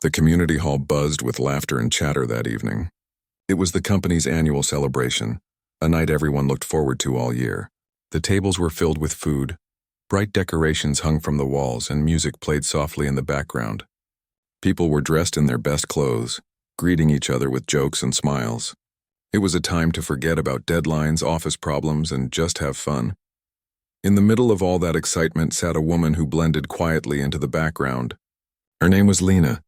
The community hall buzzed with laughter and chatter that evening. It was the company's annual celebration, a night everyone looked forward to all year. The tables were filled with food, bright decorations hung from the walls, and music played softly in the background. People were dressed in their best clothes, greeting each other with jokes and smiles. It was a time to forget about deadlines, office problems, and just have fun. In the middle of all that excitement sat a woman who blended quietly into the background. Her name was Lena.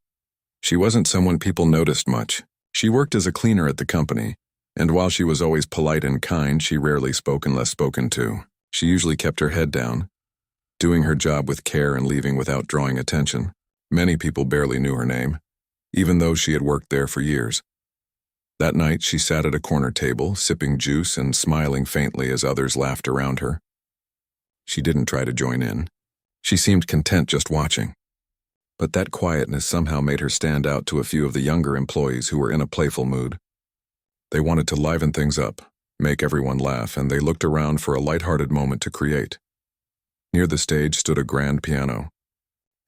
She wasn't someone people noticed much. She worked as a cleaner at the company, and while she was always polite and kind, she rarely spoke unless spoken to. She usually kept her head down, doing her job with care and leaving without drawing attention. Many people barely knew her name, even though she had worked there for years. That night, she sat at a corner table, sipping juice and smiling faintly as others laughed around her. She didn't try to join in. She seemed content just watching. But that quietness somehow made her stand out to a few of the younger employees who were in a playful mood. They wanted to liven things up, make everyone laugh, and they looked around for a lighthearted moment to create. Near the stage stood a grand piano.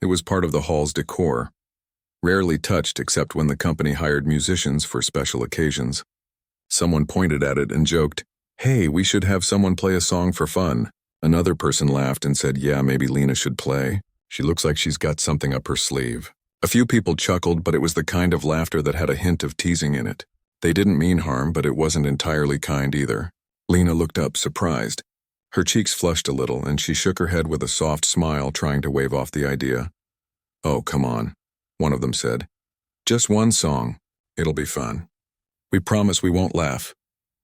It was part of the hall's decor, rarely touched except when the company hired musicians for special occasions. Someone pointed at it and joked, "Hey, we should have someone play a song for fun." Another person laughed and said, "Yeah, maybe Lena should play. She looks like she's got something up her sleeve." A few people chuckled, but it was the kind of laughter that had a hint of teasing in it. They didn't mean harm, but it wasn't entirely kind either. Lena looked up, surprised. Her cheeks flushed a little, and she shook her head with a soft smile, trying to wave off the idea. "Oh, come on," one of them said. "Just one song. It'll be fun. We promise we won't laugh."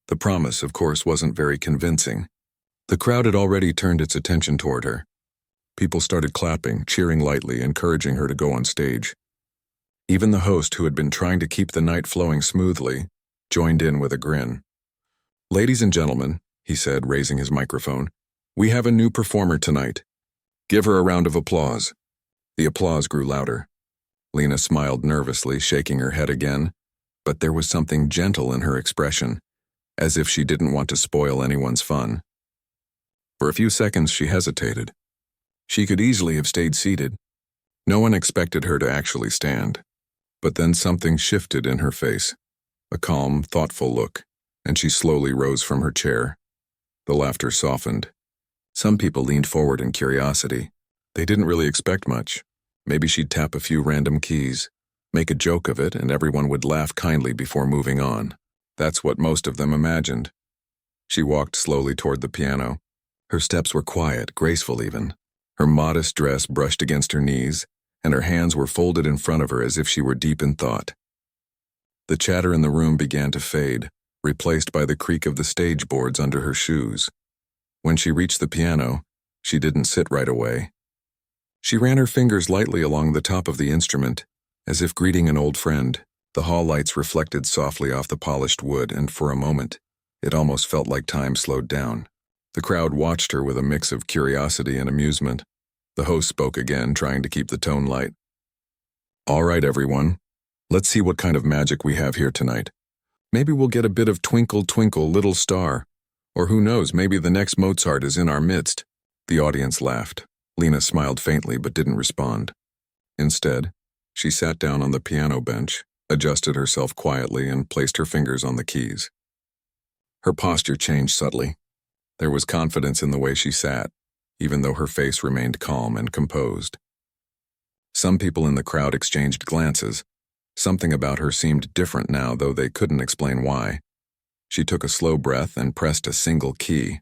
The promise, of course, wasn't very convincing. The crowd had already turned its attention toward her. People started clapping, cheering lightly, encouraging her to go on stage. Even the host, who had been trying to keep the night flowing smoothly, joined in with a grin. "Ladies and gentlemen," he said, raising his microphone, "we have a new performer tonight. Give her a round of applause." The applause grew louder. Lena smiled nervously, shaking her head again, but there was something gentle in her expression, as if she didn't want to spoil anyone's fun. For a few seconds she hesitated. She could easily have stayed seated. No one expected her to actually stand. But then something shifted in her face, a calm, thoughtful look, and she slowly rose from her chair. The laughter softened. Some people leaned forward in curiosity. They didn't really expect much. Maybe she'd tap a few random keys, make a joke of it, and everyone would laugh kindly before moving on. That's what most of them imagined. She walked slowly toward the piano. Her steps were quiet, graceful even. Her modest dress brushed against her knees, and her hands were folded in front of her as if she were deep in thought. The chatter in the room began to fade, replaced by the creak of the stage boards under her shoes. When she reached the piano, she didn't sit right away. She ran her fingers lightly along the top of the instrument, as if greeting an old friend. The hall lights reflected softly off the polished wood, and for a moment, it almost felt like time slowed down. The crowd watched her with a mix of curiosity and amusement. The host spoke again, trying to keep the tone light. "All right, everyone. Let's see what kind of magic we have here tonight. Maybe we'll get a bit of Twinkle, Twinkle, Little Star. Or who knows, maybe the next Mozart is in our midst." The audience laughed. Lena smiled faintly but didn't respond. Instead, she sat down on the piano bench, adjusted herself quietly, and placed her fingers on the keys. Her posture changed subtly. There was confidence in the way she sat, even though her face remained calm and composed. Some people in the crowd exchanged glances. Something about her seemed different now, though they couldn't explain why. She took a slow breath and pressed a single key.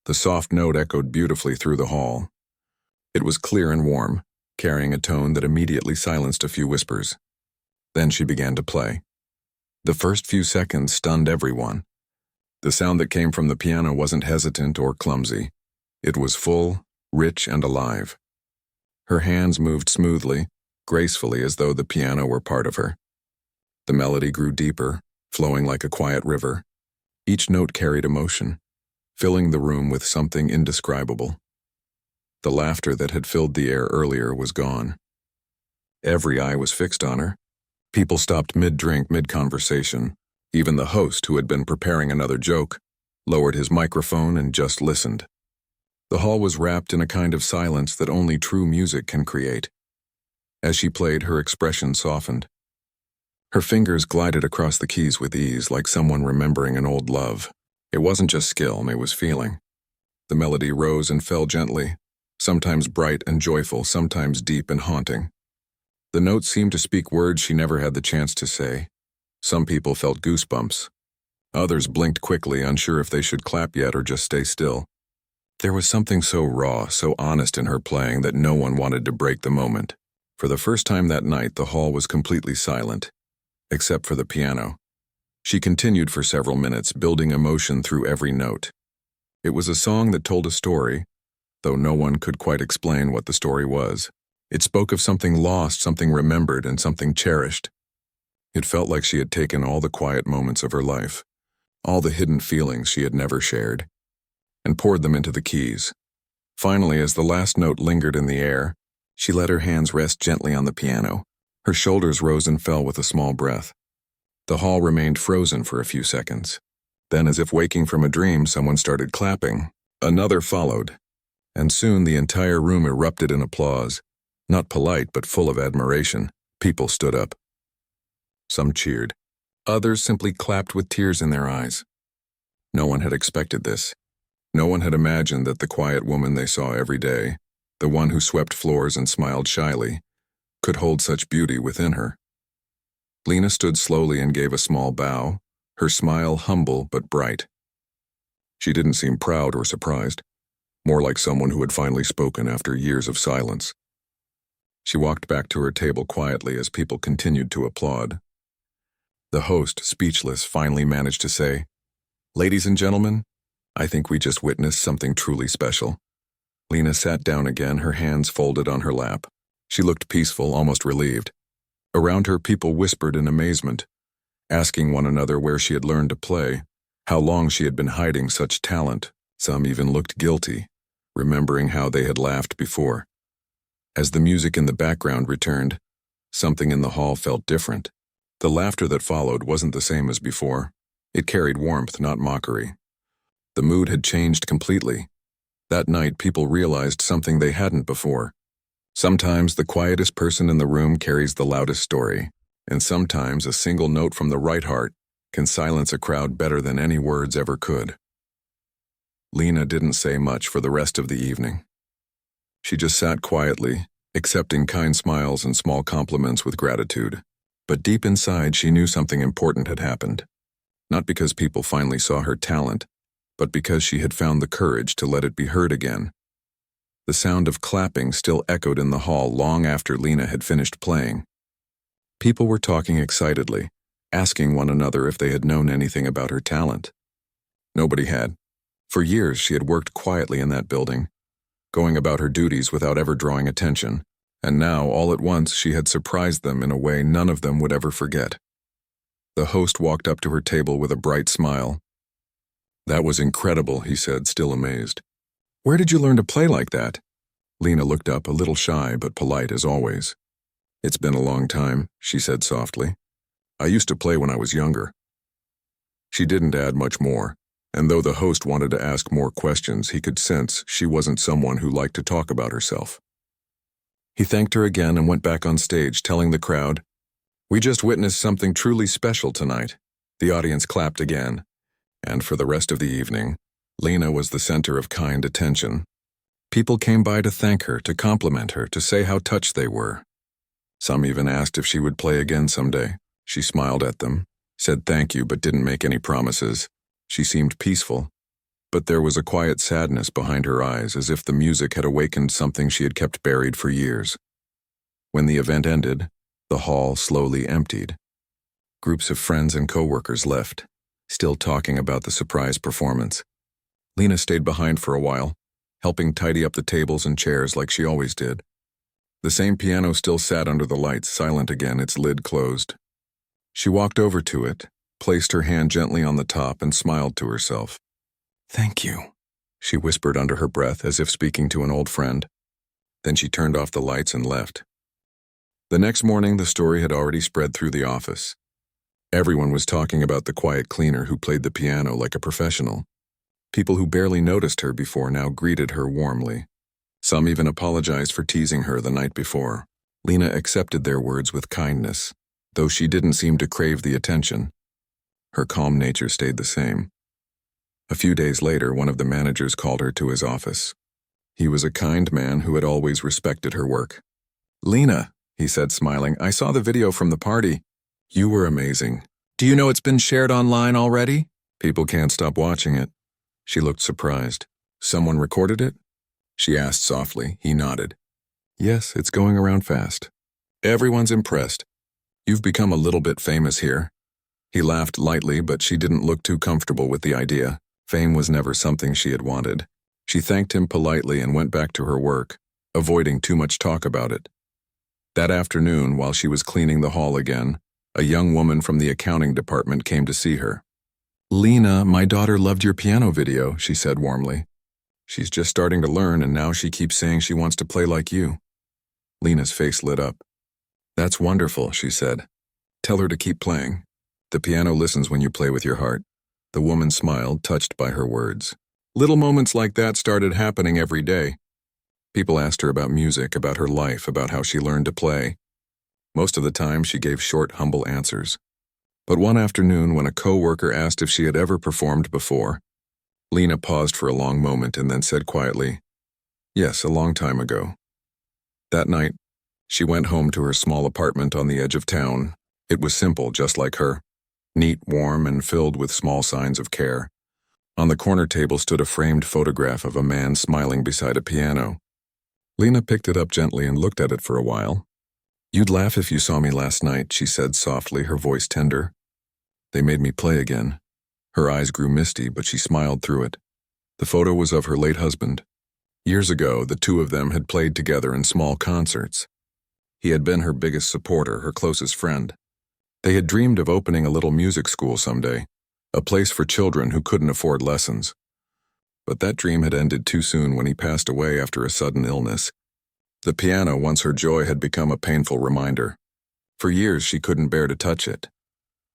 The soft note echoed beautifully through the hall. It was clear and warm, carrying a tone that immediately silenced a few whispers. Then she began to play. The first few seconds stunned everyone. The sound that came from the piano wasn't hesitant or clumsy. It was full, rich, and alive. Her hands moved smoothly, gracefully, as though the piano were part of her. The melody grew deeper, flowing like a quiet river. Each note carried emotion, filling the room with something indescribable. The laughter that had filled the air earlier was gone. Every eye was fixed on her. People stopped mid-drink, mid-conversation. Even the host, who had been preparing another joke, lowered his microphone and just listened. The hall was wrapped in a kind of silence that only true music can create. As she played, her expression softened. Her fingers glided across the keys with ease, like someone remembering an old love. It wasn't just skill, it was feeling. The melody rose and fell gently, sometimes bright and joyful, sometimes deep and haunting. The notes seemed to speak words she never had the chance to say. Some people felt goosebumps. Others blinked quickly, unsure if they should clap yet or just stay still. There was something so raw, so honest in her playing that no one wanted to break the moment. For the first time that night, the hall was completely silent, except for the piano. She continued for several minutes, building emotion through every note. It was a song that told a story, though no one could quite explain what the story was. It spoke of something lost, something remembered, and something cherished. It felt like she had taken all the quiet moments of her life, all the hidden feelings she had never shared, and poured them into the keys. Finally, as the last note lingered in the air, she let her hands rest gently on the piano. Her shoulders rose and fell with a small breath. The hall remained frozen for a few seconds. Then, as if waking from a dream, someone started clapping. Another followed, and soon the entire room erupted in applause, not polite but full of admiration. People stood up. Some cheered. Others simply clapped with tears in their eyes. No one had expected this. No one had imagined that the quiet woman they saw every day, the one who swept floors and smiled shyly, could hold such beauty within her. Lena stood slowly and gave a small bow, her smile humble but bright. She didn't seem proud or surprised, more like someone who had finally spoken after years of silence. She walked back to her table quietly as people continued to applaud. The host, speechless, finally managed to say, "Ladies and gentlemen, I think we just witnessed something truly special." Lena sat down again, her hands folded on her lap. She looked peaceful, almost relieved. Around her, people whispered in amazement, asking one another where she had learned to play, how long she had been hiding such talent. Some even looked guilty, remembering how they had laughed before. As the music in the background returned, something in the hall felt different. The laughter that followed wasn't the same as before. It carried warmth, not mockery. The mood had changed completely. That night, people realized something they hadn't before. Sometimes the quietest person in the room carries the loudest story, and sometimes a single note from the right heart can silence a crowd better than any words ever could. Lena didn't say much for the rest of the evening. She just sat quietly, accepting kind smiles and small compliments with gratitude. But deep inside, she knew something important had happened. Not because people finally saw her talent, but because she had found the courage to let it be heard again. The sound of clapping still echoed in the hall long after Lena had finished playing. People were talking excitedly, asking one another if they had known anything about her talent. Nobody had. For years, she had worked quietly in that building, going about her duties without ever drawing attention, and now, all at once, she had surprised them in a way none of them would ever forget. The host walked up to her table with a bright smile. "That was incredible," he said, still amazed. "Where did you learn to play like that?" Lena looked up, a little shy but polite as always. "It's been a long time," she said softly. "I used to play when I was younger." She didn't add much more, and though the host wanted to ask more questions, he could sense she wasn't someone who liked to talk about herself. He thanked her again and went back on stage, telling the crowd, "We just witnessed something truly special tonight." The audience clapped again, and for the rest of the evening, Lena was the center of kind attention. People came by to thank her, to compliment her, to say how touched they were. Some even asked if she would play again someday. She smiled at them, said thank you but didn't make any promises. She seemed peaceful, but there was a quiet sadness behind her eyes, as if the music had awakened something she had kept buried for years. When the event ended, the hall slowly emptied. Groups of friends and coworkers left, still talking about the surprise performance. Lena stayed behind for a while, helping tidy up the tables and chairs like she always did. The same piano still sat under the lights, silent again, its lid closed. She walked over to it, placed her hand gently on the top, and smiled to herself. "Thank you," she whispered under her breath, as if speaking to an old friend. Then she turned off the lights and left. The next morning, the story had already spread through the office. Everyone was talking about the quiet cleaner who played the piano like a professional. People who barely noticed her before now greeted her warmly. Some even apologized for teasing her the night before. Lena accepted their words with kindness, though she didn't seem to crave the attention. Her calm nature stayed the same. A few days later, one of the managers called her to his office. He was a kind man who had always respected her work. "Lena," he said, smiling, "I saw the video from the party. You were amazing. Do you know it's been shared online already?" "People can't stop watching it." She looked surprised. "Someone recorded it?" she asked softly. He nodded. "Yes, it's going around fast. Everyone's impressed. You've become a little bit famous here." He laughed lightly, but she didn't look too comfortable with the idea. Fame was never something she had wanted. She thanked him politely and went back to her work, avoiding too much talk about it. That afternoon, while she was cleaning the hall again, a young woman from the accounting department came to see her. "Lena, my daughter loved your piano video," she said warmly. "She's just starting to learn, and now she keeps saying she wants to play like you." Lena's face lit up. "That's wonderful," she said. "Tell her to keep playing. The piano listens when you play with your heart." The woman smiled, touched by her words. Little moments like that started happening every day. People asked her about music, about her life, about how she learned to play. Most of the time, she gave short, humble answers. But one afternoon, when a co-worker asked if she had ever performed before, Lena paused for a long moment and then said quietly, "Yes, a long time ago." That night, she went home to her small apartment on the edge of town. It was simple, just like her. Neat, warm, and filled with small signs of care. On the corner table stood a framed photograph of a man smiling beside a piano. Lena picked it up gently and looked at it for a while. "You'd laugh if you saw me last night," she said softly, her voice tender. "They made me play again." Her eyes grew misty, but she smiled through it. The photo was of her late husband. Years ago, the two of them had played together in small concerts. He had been her biggest supporter, her closest friend. They had dreamed of opening a little music school someday, a place for children who couldn't afford lessons. But that dream had ended too soon when he passed away after a sudden illness. The piano, once her joy, had become a painful reminder. For years, she couldn't bear to touch it.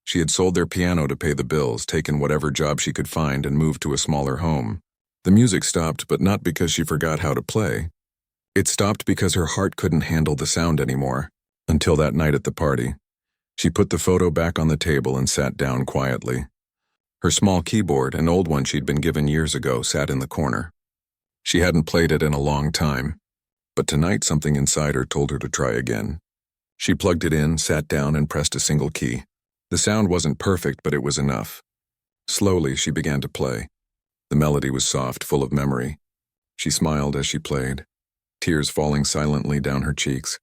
She had sold their piano to pay the bills, taken whatever job she could find, and moved to a smaller home. The music stopped, but not because she forgot how to play. It stopped because her heart couldn't handle the sound anymore, until that night at the party. She put the photo back on the table and sat down quietly. Her small keyboard, an old one she'd been given years ago, sat in the corner. She hadn't played it in a long time, but tonight something inside her told her to try again. She plugged it in, sat down, and pressed a single key. The sound wasn't perfect, but it was enough. Slowly, she began to play. The melody was soft, full of memory. She smiled as she played, tears falling silently down her cheeks.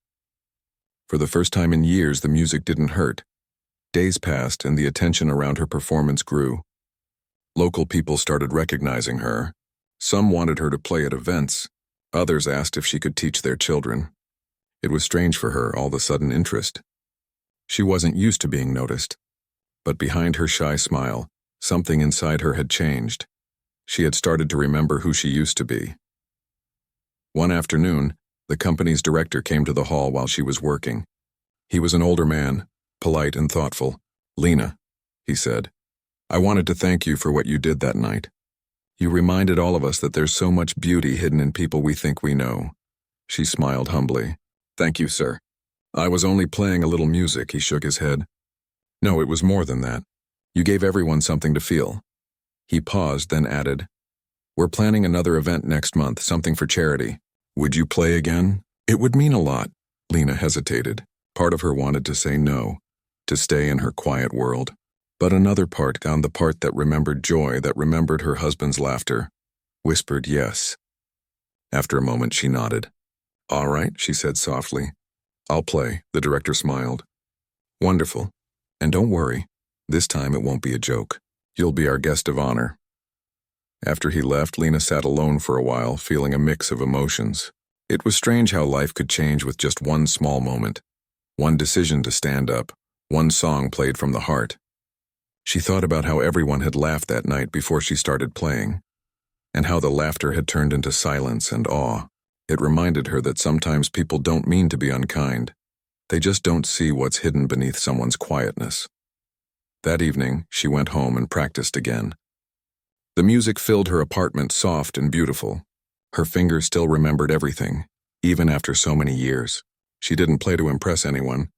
For the first time in years, the music didn't hurt. Days passed, and the attention around her performance grew. Local people started recognizing her. Some wanted her to play at events. Others asked if she could teach their children. It was strange for her, all the sudden interest. She wasn't used to being noticed. But behind her shy smile, something inside her had changed. She had started to remember who she used to be. One afternoon, the company's director came to the hall while she was working. He was an older man, polite and thoughtful. "Lena," he said, "I wanted to thank you for what you did that night. You reminded all of us that there's so much beauty hidden in people we think we know." She smiled humbly. "Thank you, sir. I was only playing a little music," he shook his head. "No, it was more than that. You gave everyone something to feel." He paused, then added, "We're planning another event next month, something for charity. Would you play again?" "It would mean a lot." Lena hesitated. Part of her wanted to say no, to stay in her quiet world. But another part found the part that remembered joy, that remembered her husband's laughter, whispered yes. After a moment, she nodded. "All right," she said softly. "I'll play," the director smiled. "Wonderful. And don't worry, this time it won't be a joke. You'll be our guest of honor." After he left, Lena sat alone for a while, feeling a mix of emotions. It was strange how life could change with just one small moment. One decision to stand up, one song played from the heart. She thought about how everyone had laughed that night before she started playing, and how the laughter had turned into silence and awe. It reminded her that sometimes people don't mean to be unkind. They just don't see what's hidden beneath someone's quietness. That evening, she went home and practiced again. The music filled her apartment, soft and beautiful. Her fingers still remembered everything, even after so many years. She didn't play to impress anyone.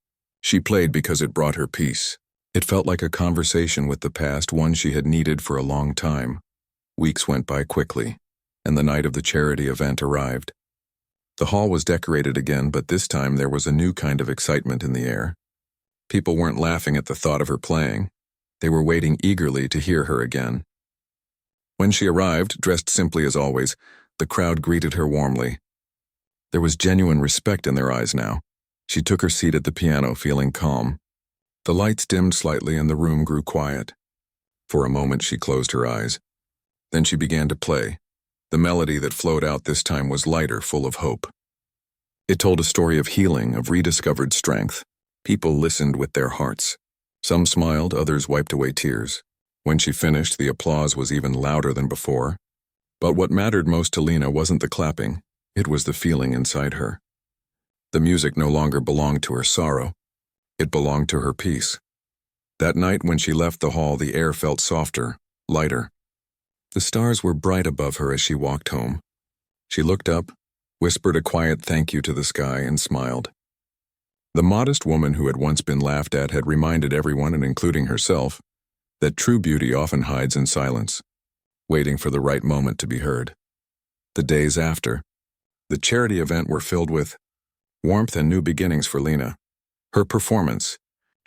She played because it brought her peace. It felt like a conversation with the past, one she had needed for a long time. Weeks went by quickly, and the night of the charity event arrived. The hall was decorated again, but this time there was a new kind of excitement in the air. People weren't laughing at the thought of her playing. They were waiting eagerly to hear her again. When she arrived, dressed simply as always, the crowd greeted her warmly. There was genuine respect in their eyes now. She took her seat at the piano, feeling calm. The lights dimmed slightly and the room grew quiet. For a moment she closed her eyes. Then she began to play. The melody that flowed out this time was lighter, full of hope. It told a story of healing, of rediscovered strength. People listened with their hearts. Some smiled, others wiped away tears. When she finished, the applause was even louder than before. But what mattered most to Lena wasn't the clapping. It was the feeling inside her. The music no longer belonged to her sorrow. It belonged to her peace. That night when she left the hall, the air felt softer, lighter. The stars were bright above her as she walked home. She looked up, whispered a quiet thank you to the sky, and smiled. The modest woman who had once been laughed at had reminded everyone, and including herself, that true beauty often hides in silence, waiting for the right moment to be heard. The days after, the charity event were filled with warmth and new beginnings for Lena. Her performance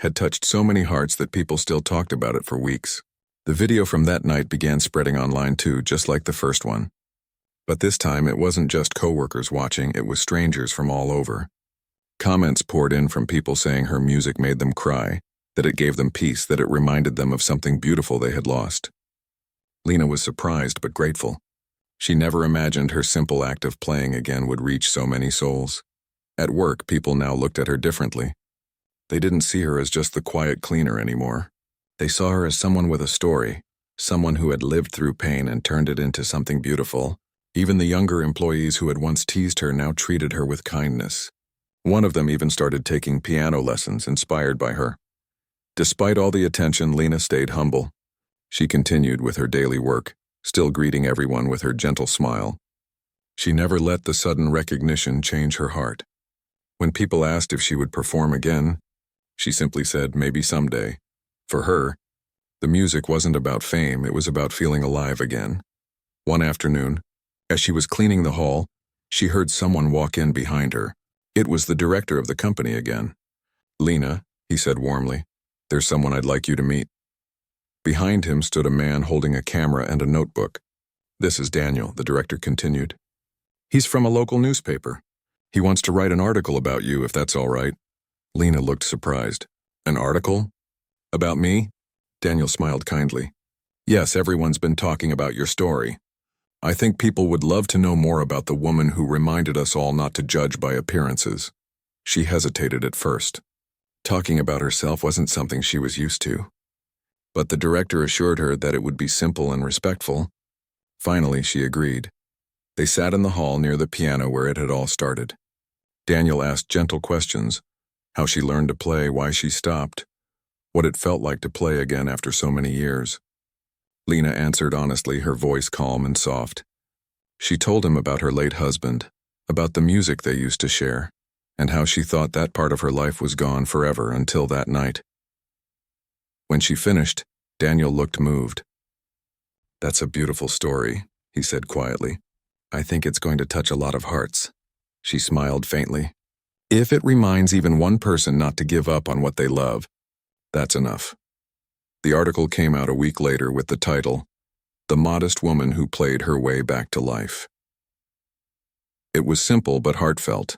had touched so many hearts that people still talked about it for weeks. The video from that night began spreading online too, just like the first one. But this time it wasn't just coworkers watching, it was strangers from all over. Comments poured in from people saying her music made them cry, that it gave them peace, that it reminded them of something beautiful they had lost. Lena was surprised but grateful. She never imagined her simple act of playing again would reach so many souls. At work, people now looked at her differently. They didn't see her as just the quiet cleaner anymore. They saw her as someone with a story, someone who had lived through pain and turned it into something beautiful. Even the younger employees who had once teased her now treated her with kindness. One of them even started taking piano lessons, inspired by her. Despite all the attention, Lena stayed humble. She continued with her daily work, still greeting everyone with her gentle smile. She never let the sudden recognition change her heart. When people asked if she would perform again, she simply said, maybe someday. For her, the music wasn't about fame, it was about feeling alive again. One afternoon, as she was cleaning the hall, she heard someone walk in behind her. It was the director of the company again. "Lena," he said warmly, "there's someone I'd like you to meet." Behind him stood a man holding a camera and a notebook. "This is Daniel," the director continued. "He's from a local newspaper. He wants to write an article about you, if that's all right." Lena looked surprised. "An article? About me?" Daniel smiled kindly. "Yes, everyone's been talking about your story. I think people would love to know more about the woman who reminded us all not to judge by appearances." She hesitated at first. Talking about herself wasn't something she was used to. But the director assured her that it would be simple and respectful. Finally, she agreed. They sat in the hall near the piano where it had all started. Daniel asked gentle questions: how she learned to play, why she stopped, what it felt like to play again after so many years. Lena answered honestly, her voice calm and soft. She told him about her late husband, about the music they used to share, and how she thought that part of her life was gone forever until that night. When she finished, Daniel looked moved. "That's a beautiful story," he said quietly. "I think it's going to touch a lot of hearts." She smiled faintly. "If it reminds even one person not to give up on what they love, that's enough." The article came out a week later with the title, "The Modest Woman Who Played Her Way Back to Life." It was simple but heartfelt,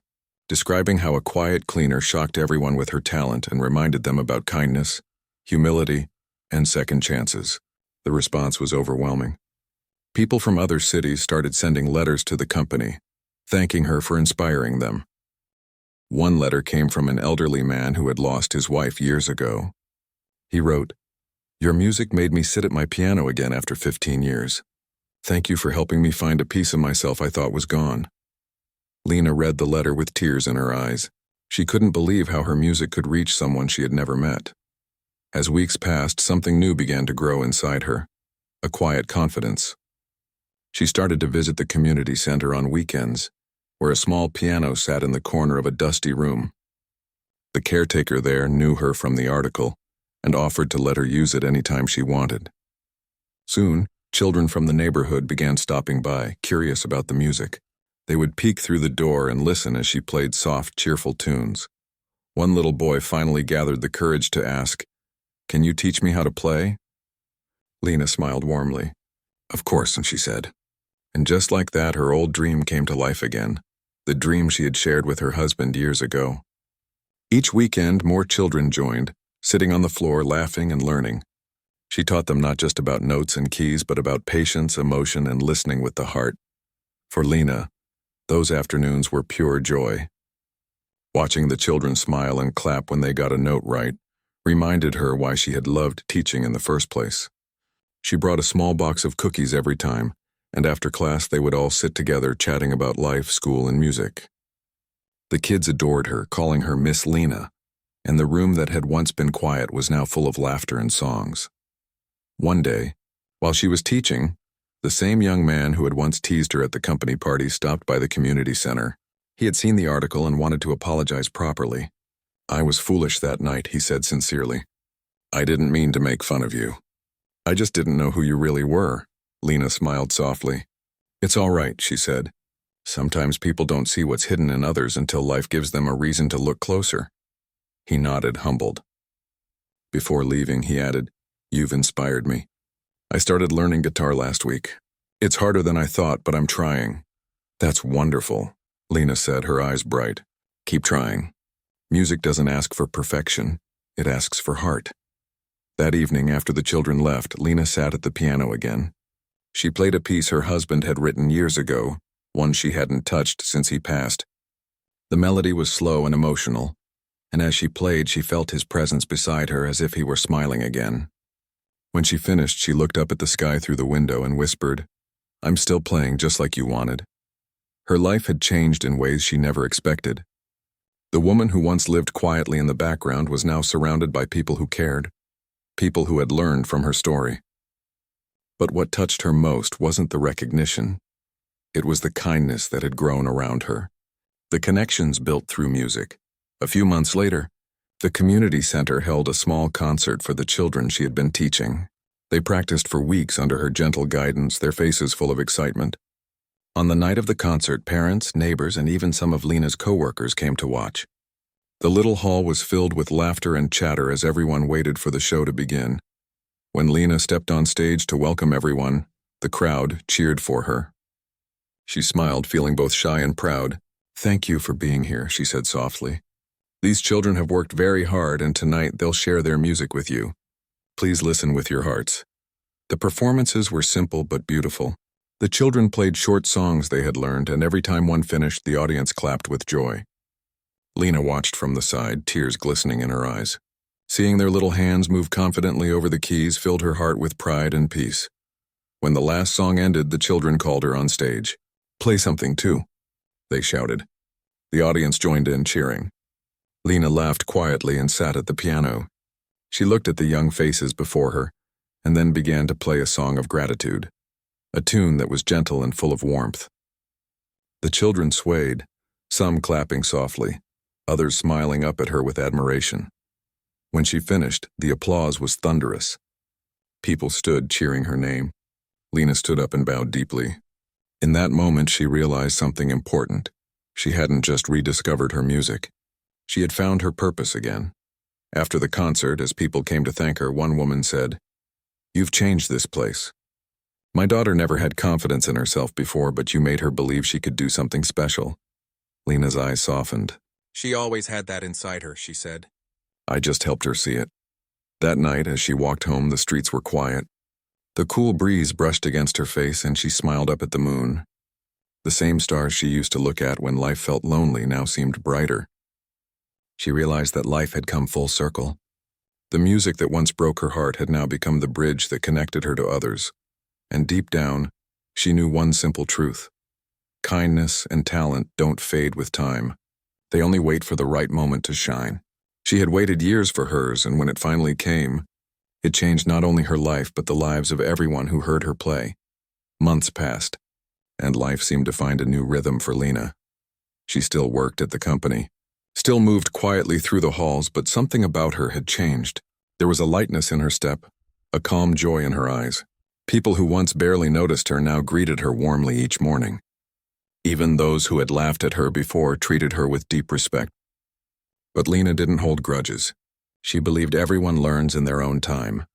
describing how a quiet cleaner shocked everyone with her talent and reminded them about kindness, humility, and second chances. The response was overwhelming. People from other cities started sending letters to the company, thanking her for inspiring them. One letter came from an elderly man who had lost his wife years ago. He wrote, "Your music made me sit at my piano again after 15 years. Thank you for helping me find a piece of myself I thought was gone." Lena read the letter with tears in her eyes. She couldn't believe how her music could reach someone she had never met. As weeks passed, something new began to grow inside her, a quiet confidence. She started to visit the community center on weekends, where a small piano sat in the corner of a dusty room. The caretaker there knew her from the article and offered to let her use it any time she wanted. Soon, children from the neighborhood began stopping by, curious about the music. They would peek through the door and listen as she played soft, cheerful tunes. One little boy finally gathered the courage to ask, "Can you teach me how to play?" Lena smiled warmly. "Of course," she said. And just like that, her old dream came to life again, the dream she had shared with her husband years ago. Each weekend, more children joined, sitting on the floor, laughing and learning. She taught them not just about notes and keys, but about patience, emotion, and listening with the heart. For Lena, those afternoons were pure joy. Watching the children smile and clap when they got a note right reminded her why she had loved teaching in the first place. She brought a small box of cookies every time, and after class they would all sit together chatting about life, school, and music. The kids adored her, calling her Miss Lena, and the room that had once been quiet was now full of laughter and songs. One day, while she was teaching, the same young man who had once teased her at the company party stopped by the community center. He had seen the article and wanted to apologize properly. "I was foolish that night," he said sincerely. "I didn't mean to make fun of you. I just didn't know who you really were." Lena smiled softly. "It's all right," she said. "Sometimes people don't see what's hidden in others until life gives them a reason to look closer." He nodded, humbled. Before leaving, he added, "You've inspired me. I started learning guitar last week. It's harder than I thought, but I'm trying." "That's wonderful," Lena said, her eyes bright. "Keep trying. Music doesn't ask for perfection. It asks for heart." That evening, after the children left, Lena sat at the piano again. She played a piece her husband had written years ago, one she hadn't touched since he passed. The melody was slow and emotional, and as she played, she felt his presence beside her as if he were smiling again. When she finished, she looked up at the sky through the window and whispered, "I'm still playing just like you wanted." Her life had changed in ways she never expected. The woman who once lived quietly in the background was now surrounded by people who cared, people who had learned from her story. But what touched her most wasn't the recognition. It was the kindness that had grown around her, the connections built through music. A few months later, the community center held a small concert for the children she had been teaching. They practiced for weeks under her gentle guidance, their faces full of excitement. On the night of the concert, parents, neighbors, and even some of Lena's coworkers came to watch. The little hall was filled with laughter and chatter as everyone waited for the show to begin. When Lena stepped on stage to welcome everyone, the crowd cheered for her. She smiled, feeling both shy and proud. "Thank you for being here," she said softly. "These children have worked very hard, and tonight they'll share their music with you. Please listen with your hearts." The performances were simple but beautiful. The children played short songs they had learned, and every time one finished, the audience clapped with joy. Lena watched from the side, tears glistening in her eyes. Seeing their little hands move confidently over the keys filled her heart with pride and peace. When the last song ended, the children called her on stage. "Play something too," they shouted. The audience joined in, cheering. Lena laughed quietly and sat at the piano. She looked at the young faces before her, and then began to play a song of gratitude, a tune that was gentle and full of warmth. The children swayed, some clapping softly, others smiling up at her with admiration. When she finished, the applause was thunderous. People stood cheering her name. Lena stood up and bowed deeply. In that moment, she realized something important. She hadn't just rediscovered her music. She had found her purpose again. After the concert, as people came to thank her, one woman said, "You've changed this place. My daughter never had confidence in herself before, but you made her believe she could do something special." Lena's eyes softened. "She always had that inside her," she said. "I just helped her see it." That night, as she walked home, the streets were quiet. The cool breeze brushed against her face, and she smiled up at the moon. The same stars she used to look at when life felt lonely now seemed brighter. She realized that life had come full circle. The music that once broke her heart had now become the bridge that connected her to others. And deep down, she knew one simple truth. Kindness and talent don't fade with time. They only wait for the right moment to shine. She had waited years for hers, and when it finally came, it changed not only her life but the lives of everyone who heard her play. Months passed, and life seemed to find a new rhythm for Lena. She still worked at the company, still moved quietly through the halls, but something about her had changed. There was a lightness in her step, a calm joy in her eyes. People who once barely noticed her now greeted her warmly each morning. Even those who had laughed at her before treated her with deep respect. But Lena didn't hold grudges. She believed everyone learns in their own time.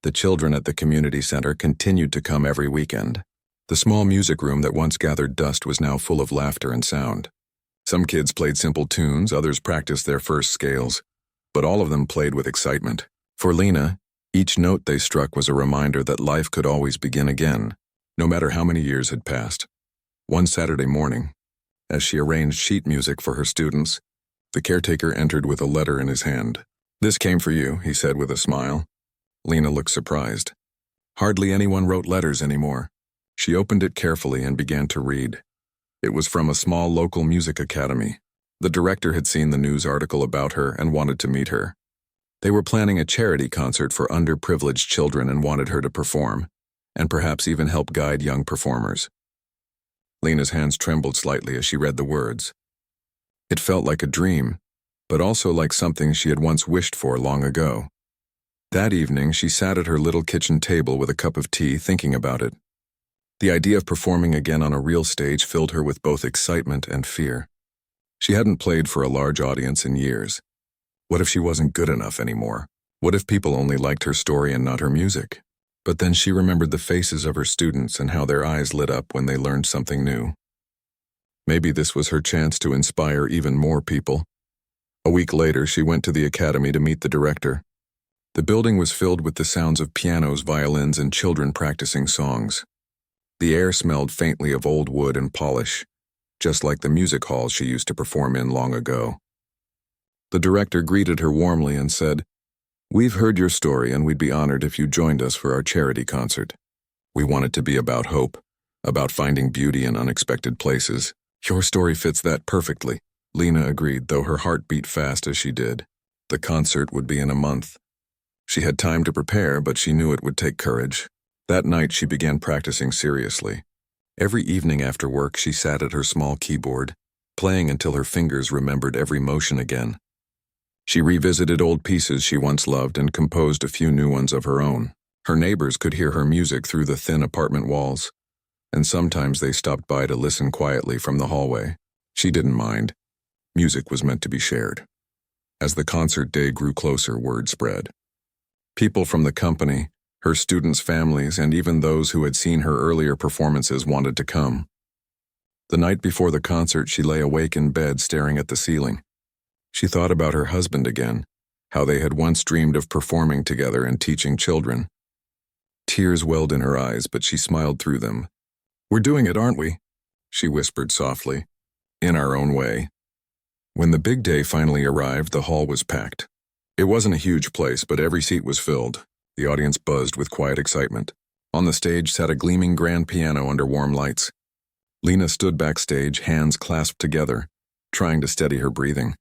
The children at the community center continued to come every weekend. The small music room that once gathered dust was now full of laughter and sound. Some kids played simple tunes, others practiced their first scales, but all of them played with excitement. For Lena, each note they struck was a reminder that life could always begin again, no matter how many years had passed. One Saturday morning, as she arranged sheet music for her students, the caretaker entered with a letter in his hand. "This came for you," he said with a smile. Lena looked surprised. Hardly anyone wrote letters anymore. She opened it carefully and began to read. It was from a small local music academy. The director had seen the news article about her and wanted to meet her. They were planning a charity concert for underprivileged children and wanted her to perform, and perhaps even help guide young performers. Lena's hands trembled slightly as she read the words. It felt like a dream, but also like something she had once wished for long ago. That evening, she sat at her little kitchen table with a cup of tea, thinking about it. The idea of performing again on a real stage filled her with both excitement and fear. She hadn't played for a large audience in years. What if she wasn't good enough anymore? What if people only liked her story and not her music? But then she remembered the faces of her students and how their eyes lit up when they learned something new. Maybe this was her chance to inspire even more people. A week later, she went to the academy to meet the director. The building was filled with the sounds of pianos, violins, and children practicing songs. The air smelled faintly of old wood and polish, just like the music halls she used to perform in long ago. The director greeted her warmly and said, "We've heard your story and we'd be honored if you joined us for our charity concert. We want it to be about hope, about finding beauty in unexpected places." "Your story fits that perfectly," Lena agreed, though her heart beat fast as she did. The concert would be in a month. She had time to prepare, but she knew it would take courage. That night she began practicing seriously. Every evening after work she sat at her small keyboard, playing until her fingers remembered every motion again. She revisited old pieces she once loved and composed a few new ones of her own. Her neighbors could hear her music through the thin apartment walls, and sometimes they stopped by to listen quietly from the hallway. She didn't mind. Music was meant to be shared. As the concert day grew closer, word spread. People from the company, her students' families, and even those who had seen her earlier performances wanted to come. The night before the concert, she lay awake in bed staring at the ceiling. She thought about her husband again, how they had once dreamed of performing together and teaching children. Tears welled in her eyes, but she smiled through them. "We're doing it, aren't we?" she whispered softly. "In our own way." When the big day finally arrived, the hall was packed. It wasn't a huge place, but every seat was filled. The audience buzzed with quiet excitement. On the stage sat a gleaming grand piano under warm lights. Lena stood backstage, hands clasped together, trying to steady her breathing.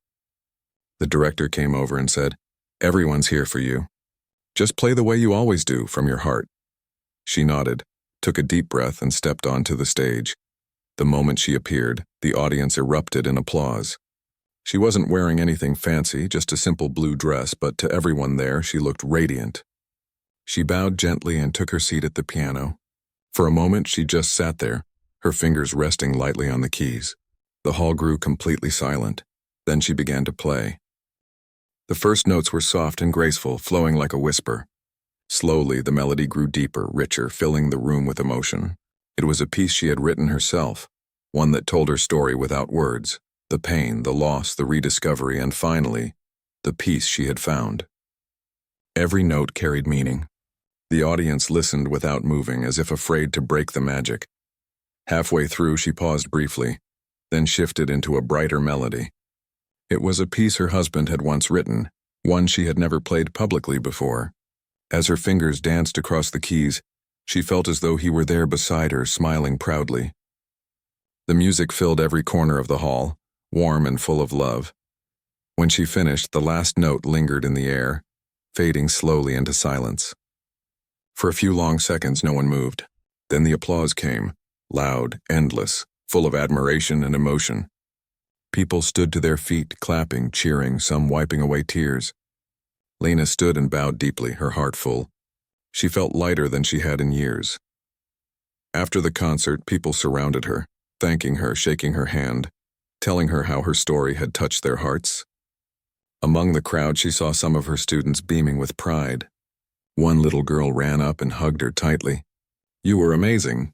The director came over and said, "Everyone's here for you. Just play the way you always do, from your heart." She nodded, took a deep breath, and stepped onto the stage. The moment she appeared, the audience erupted in applause. She wasn't wearing anything fancy, just a simple blue dress, but to everyone there, she looked radiant. She bowed gently and took her seat at the piano. For a moment, she just sat there, her fingers resting lightly on the keys. The hall grew completely silent. Then she began to play. The first notes were soft and graceful, flowing like a whisper. Slowly, the melody grew deeper, richer, filling the room with emotion. It was a piece she had written herself, one that told her story without words, the pain, the loss, the rediscovery, and finally, the peace she had found. Every note carried meaning. The audience listened without moving, as if afraid to break the magic. Halfway through, she paused briefly, then shifted into a brighter melody. It was a piece her husband had once written, one she had never played publicly before. As her fingers danced across the keys, she felt as though he were there beside her, smiling proudly. The music filled every corner of the hall, warm and full of love. When she finished, the last note lingered in the air, fading slowly into silence. For a few long seconds, no one moved. Then the applause came, loud, endless, full of admiration and emotion. People stood to their feet, clapping, cheering, some wiping away tears. Lena stood and bowed deeply, her heart full. She felt lighter than she had in years. After the concert, people surrounded her, thanking her, shaking her hand, telling her how her story had touched their hearts. Among the crowd, she saw some of her students beaming with pride. One little girl ran up and hugged her tightly. "You were amazing,"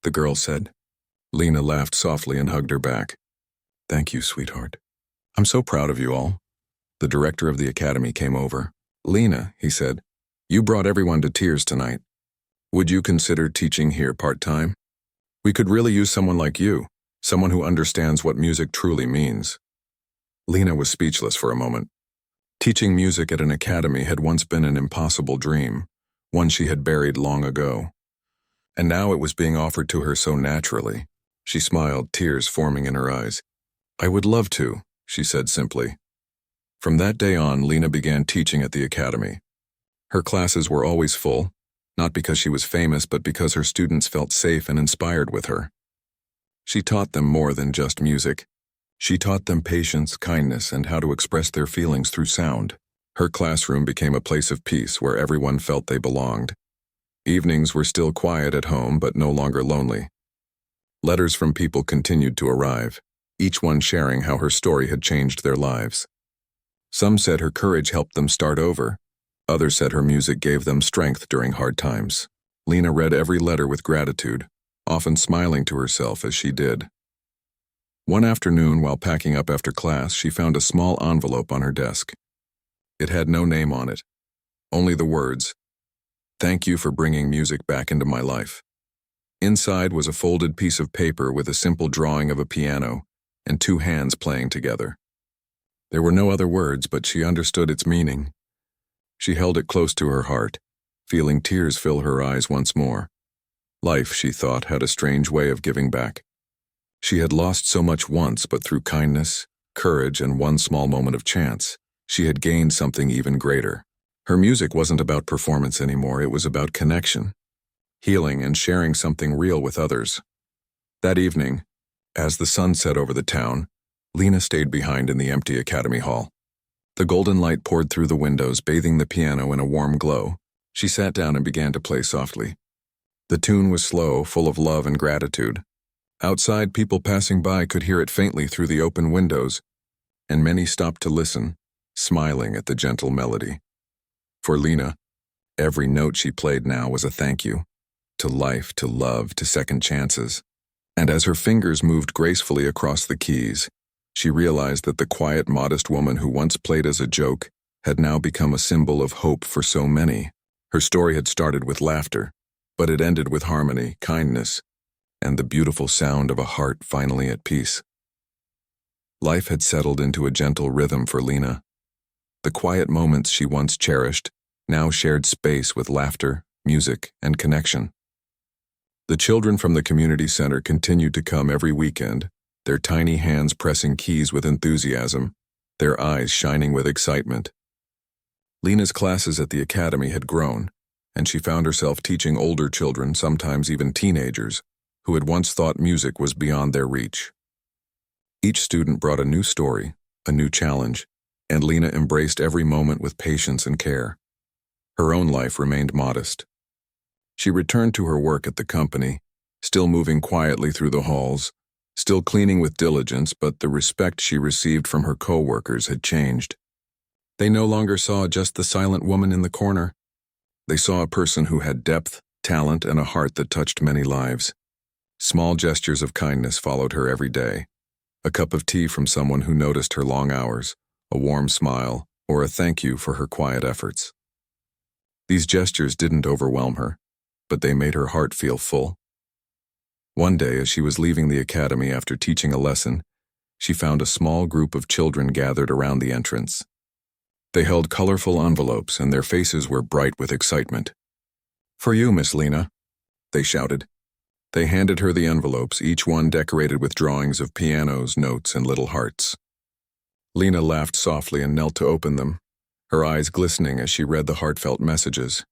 the girl said. Lena laughed softly and hugged her back. "Thank you, sweetheart. I'm so proud of you all." The director of the academy came over. "Lena," he said, "you brought everyone to tears tonight. Would you consider teaching here part-time? We could really use someone like you, someone who understands what music truly means." Lena was speechless for a moment. Teaching music at an academy had once been an impossible dream, one she had buried long ago. And now it was being offered to her so naturally. She smiled, tears forming in her eyes. "I would love to," she said simply. From that day on, Lena began teaching at the academy. Her classes were always full, not because she was famous, but because her students felt safe and inspired with her. She taught them more than just music. She taught them patience, kindness, and how to express their feelings through sound. Her classroom became a place of peace where everyone felt they belonged. Evenings were still quiet at home, but no longer lonely. Letters from people continued to arrive, each one sharing how her story had changed their lives. Some said her courage helped them start over. Others said her music gave them strength during hard times. Lena read every letter with gratitude, often smiling to herself as she did. One afternoon, while packing up after class, she found a small envelope on her desk. It had no name on it, only the words, "Thank you for bringing music back into my life." Inside was a folded piece of paper with a simple drawing of a piano and two hands playing together. There were no other words, but she understood its meaning. She held it close to her heart, feeling tears fill her eyes once more. Life, she thought, had a strange way of giving back. She had lost so much once, but through kindness, courage, and one small moment of chance, she had gained something even greater. Her music wasn't about performance anymore, it was about connection, healing, and sharing something real with others. That evening, as the sun set over the town, Lena stayed behind in the empty academy hall. The golden light poured through the windows, bathing the piano in a warm glow. She sat down and began to play softly. The tune was slow, full of love and gratitude. Outside, people passing by could hear it faintly through the open windows, and many stopped to listen, smiling at the gentle melody. For Lena, every note she played now was a thank you, to life, to love, to second chances. And as her fingers moved gracefully across the keys, she realized that the quiet, modest woman who once played as a joke had now become a symbol of hope for so many. Her story had started with laughter, but it ended with harmony, kindness, and the beautiful sound of a heart finally at peace. Life had settled into a gentle rhythm for Lena. The quiet moments she once cherished now shared space with laughter, music, and connection. The children from the community center continued to come every weekend, their tiny hands pressing keys with enthusiasm, their eyes shining with excitement. Lena's classes at the academy had grown, and she found herself teaching older children, sometimes even teenagers, who had once thought music was beyond their reach. Each student brought a new story, a new challenge, and Lena embraced every moment with patience and care. Her own life remained modest. She returned to her work at the company, still moving quietly through the halls, still cleaning with diligence, but the respect she received from her co-workers had changed. They no longer saw just the silent woman in the corner. They saw a person who had depth, talent, and a heart that touched many lives. Small gestures of kindness followed her every day. A cup of tea from someone who noticed her long hours, a warm smile, or a thank you for her quiet efforts. These gestures didn't overwhelm her, but they made her heart feel full. One day, as she was leaving the academy after teaching a lesson, she found a small group of children gathered around the entrance. They held colorful envelopes, and their faces were bright with excitement. "For you, Miss Lena," they shouted. They handed her the envelopes, each one decorated with drawings of pianos, notes, and little hearts. Lena laughed softly and knelt to open them, her eyes glistening as she read the heartfelt messages.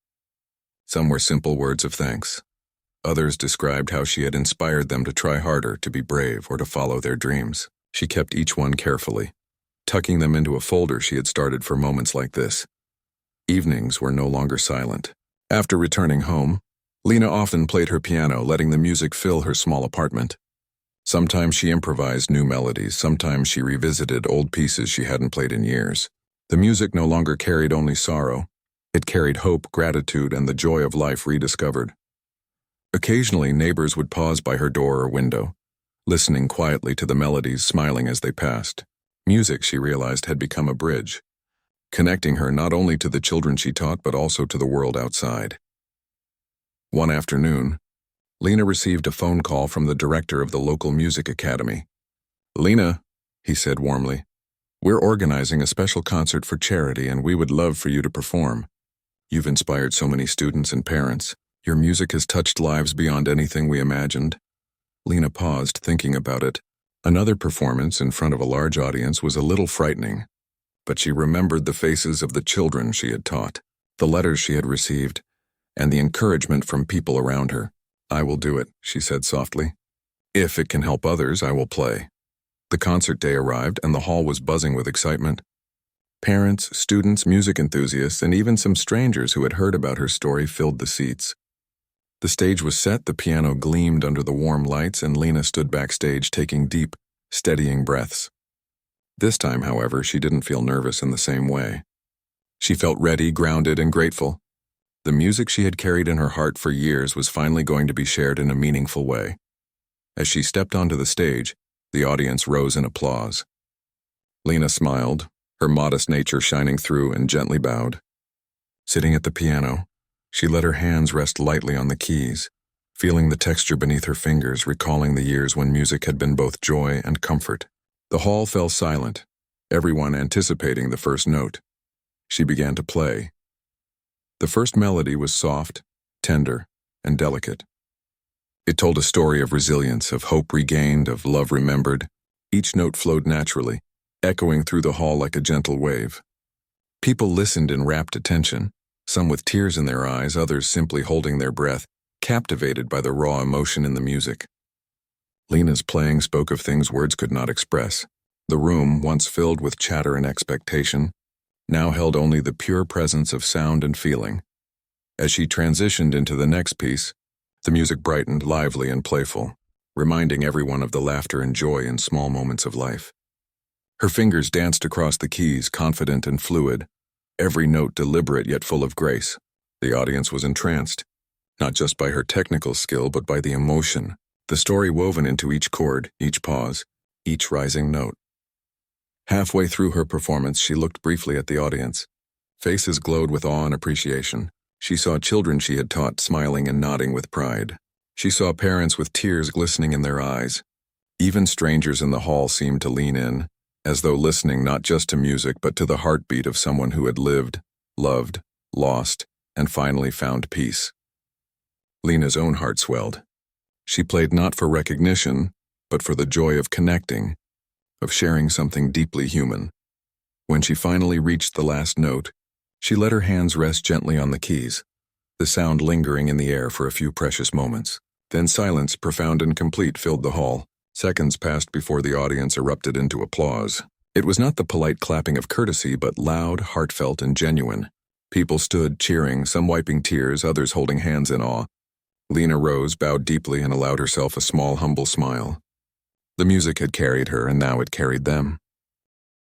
Some were simple words of thanks. Others described how she had inspired them to try harder, to be brave, or to follow their dreams. She kept each one carefully, tucking them into a folder she had started for moments like this. Evenings were no longer silent. After returning home, Lena often played her piano, letting the music fill her small apartment. Sometimes she improvised new melodies, sometimes she revisited old pieces she hadn't played in years. The music no longer carried only sorrow. It carried hope, gratitude, and the joy of life rediscovered. Occasionally, neighbors would pause by her door or window, listening quietly to the melodies, smiling as they passed. Music, she realized, had become a bridge, connecting her not only to the children she taught but also to the world outside. One afternoon, Lena received a phone call from the director of the local music academy. "Lena," he said warmly, "we're organizing a special concert for charity and we would love for you to perform. You've inspired so many students and parents. Your music has touched lives beyond anything we imagined." Lena paused, thinking about it. Another performance in front of a large audience was a little frightening, but she remembered the faces of the children she had taught, the letters she had received, and the encouragement from people around her. "I will do it," she said softly. "If it can help others, I will play." The concert day arrived and the hall was buzzing with excitement. Parents, students, music enthusiasts, and even some strangers who had heard about her story filled the seats. The stage was set, the piano gleamed under the warm lights, and Lena stood backstage taking deep, steadying breaths. This time, however, she didn't feel nervous in the same way. She felt ready, grounded, and grateful. The music she had carried in her heart for years was finally going to be shared in a meaningful way. As she stepped onto the stage, the audience rose in applause. Lena smiled, her modest nature shining through, and gently bowed. Sitting at the piano, she let her hands rest lightly on the keys, feeling the texture beneath her fingers, recalling the years when music had been both joy and comfort. The hall fell silent, everyone anticipating the first note. She began to play. The first melody was soft, tender, and delicate. It told a story of resilience, of hope regained, of love remembered. Each note flowed naturally, echoing through the hall like a gentle wave. People listened in rapt attention, some with tears in their eyes, others simply holding their breath, captivated by the raw emotion in the music. Lena's playing spoke of things words could not express. The room, once filled with chatter and expectation, now held only the pure presence of sound and feeling. As she transitioned into the next piece, the music brightened, lively and playful, reminding everyone of the laughter and joy in small moments of life. Her fingers danced across the keys, confident and fluid, every note deliberate yet full of grace. The audience was entranced, not just by her technical skill but by the emotion, the story woven into each chord, each pause, each rising note. Halfway through her performance, she looked briefly at the audience. Faces glowed with awe and appreciation. She saw children she had taught smiling and nodding with pride. She saw parents with tears glistening in their eyes. Even strangers in the hall seemed to lean in, as though listening not just to music but to the heartbeat of someone who had lived, loved, lost, and finally found peace. Lena's own heart swelled. She played not for recognition, but for the joy of connecting, of sharing something deeply human. When she finally reached the last note, she let her hands rest gently on the keys, the sound lingering in the air for a few precious moments. Then silence, profound and complete, filled the hall. Seconds passed before the audience erupted into applause. It was not the polite clapping of courtesy, but loud, heartfelt, and genuine. People stood, cheering, some wiping tears, others holding hands in awe. Lena rose, bowed deeply, and allowed herself a small, humble smile. The music had carried her, and now it carried them.